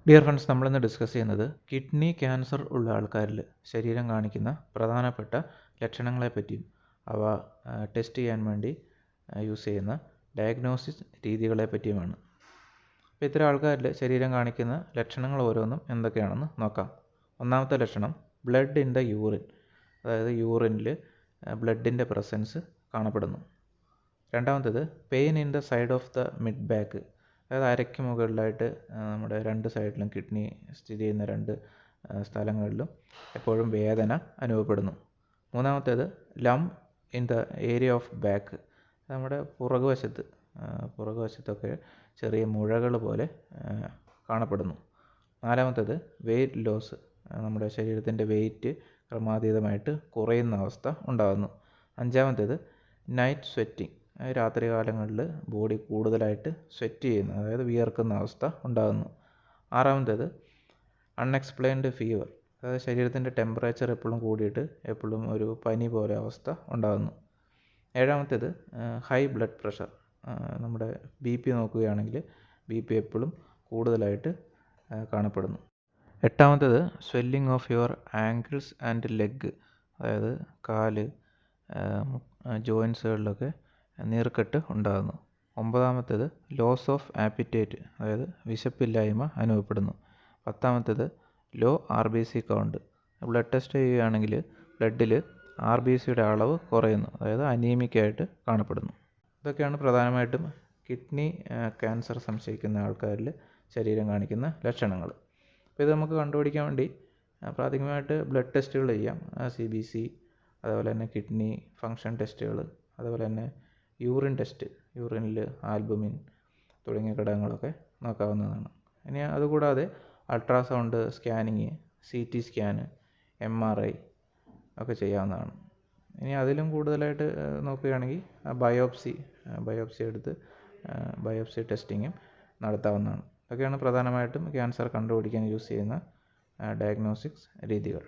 Dear friends, നമ്മളിന്ന് discuss ചെയ്യുന്നത് kidney cancer ഉള്ള ആൾക്കാരിൽ ശരീരം കാണിക്കുന്ന പ്രധാനപ്പെട്ട ലക്ഷണങ്ങളെ പറ്റിയും അവ ടെസ്റ്റ് ചെയ്യാൻ വേണ്ടി യൂസ് ചെയ്യുന്ന ഡയഗ്നോസിസ് രീതികളെ പറ്റിയുമാണ്. അപ്പോൾ ഇത്തരം ആൾക്കാരിൽ ശരീരം കാണിക്കുന്ന ലക്ഷണങ്ങൾ ഓരോന്നും എന്തൊക്കെയാണെന്ന് നോക്കാം. ഒന്നാമത്തെ ലക്ഷണം ബ്ലഡ് ഇൻ ദ യൂറിൻ, അതായത് യൂറിനിൽ ബ്ലഡിൻ്റെ പ്രസൻസ് കാണപ്പെടുന്നു. രണ്ടാമത്തേത് pain in the side of the mid back, അതായത് അരയ്ക്ക് മുകളിലായിട്ട് നമ്മുടെ രണ്ട് സൈഡിലും കിഡ്നി സ്ഥിതി ചെയ്യുന്ന രണ്ട് സ്ഥലങ്ങളിലും എപ്പോഴും വേദന അനുഭവപ്പെടുന്നു. മൂന്നാമത്തേത് lump in the area of back, നമ്മുടെ പുറകുവശത്തൊക്കെ ചെറിയ മുഴകൾ പോലെ കാണപ്പെടുന്നു. നാലാമത്തേത് വെയിറ്റ് ലോസ്, നമ്മുടെ ശരീരത്തിൻ്റെ വെയിറ്റ് ക്രമാതീതമായിട്ട് കുറയുന്ന അവസ്ഥ ഉണ്ടാകുന്നു. അഞ്ചാമത്തേത് നൈറ്റ് സ്വെറ്റിംഗ്, രാത്രി കാലങ്ങളിൽ ബോഡി കൂടുതലായിട്ട് സ്വെറ്റ് ചെയ്യുന്ന, അതായത് വിയർക്കുന്ന അവസ്ഥ ഉണ്ടാകുന്നു. ആറാമത്തേത് അൺഎക്സ്പ്ലെയിൻഡ് ഫീവർ, അതായത് ശരീരത്തിൻ്റെ ടെമ്പറേച്ചർ എപ്പോഴും കൂടിയിട്ട് എപ്പോഴും ഒരു പനി പോലെ അവസ്ഥ ഉണ്ടാകുന്നു. ഏഴാമത്തേത് ഹൈ ബ്ലഡ് പ്രഷർ, നമ്മുടെ BP നോക്കുകയാണെങ്കിൽ BP എപ്പോഴും കൂടുതലായിട്ട് കാണപ്പെടുന്നു. എട്ടാമത്തേത് swelling of your ankles and leg, അതായത് കാല് ജോയിൻസുകളിലൊക്കെ നീർക്കെട്ട് ഉണ്ടാകുന്നു. ഒമ്പതാമത്തേത് ലോസ് ഓഫ് ആപ്പിറ്റേറ്റ്, അതായത് വിശപ്പില്ലായ്മ അനുഭവപ്പെടുന്നു. പത്താമത്തേത് low RBC count, blood test ചെയ്യുകയാണെങ്കിൽ ബ്ലഡിൽ RBCയുടെ അളവ് കുറയുന്നു, അതായത് അനീമിക്കായിട്ട് കാണപ്പെടുന്നു. ഇതൊക്കെയാണ് പ്രധാനമായിട്ടും കിഡ്നി ക്യാൻസർ സംശയിക്കുന്ന ആൾക്കാരിൽ ശരീരം കാണിക്കുന്ന ലക്ഷണങ്ങൾ. അപ്പോൾ ഇത് നമുക്ക് കണ്ടുപിടിക്കാൻ വേണ്ടി പ്രാഥമികമായിട്ട് ബ്ലഡ് ടെസ്റ്റുകൾ ചെയ്യാം. CBC, അതുപോലെ തന്നെ കിഡ്നി ഫങ്ഷൻ ടെസ്റ്റുകൾ, അതുപോലെ തന്നെ യൂറിൻ ടെസ്റ്റ്, യൂറിനിൽ ആൽബുമിൻ തുടങ്ങിയ ഘടകങ്ങളൊക്കെ നോക്കാവുന്നതാണ്. ഇനി അതുകൂടാതെ ultrasound scanning, CT scan, MRI ഒക്കെ ചെയ്യാവുന്നതാണ്. ഇനി അതിലും കൂടുതലായിട്ട് നോക്കുകയാണെങ്കിൽ ബയോപ്സി എടുത്ത് ബയോപ്സി ടെസ്റ്റിങ്ങും നടത്താവുന്നതാണ്. ഇതൊക്കെയാണ് പ്രധാനമായിട്ടും ക്യാൻസർ കണ്ടുപിടിക്കാൻ യൂസ് ചെയ്യുന്ന ഡയഗ്നോസ്റ്റിക്സ് രീതികൾ.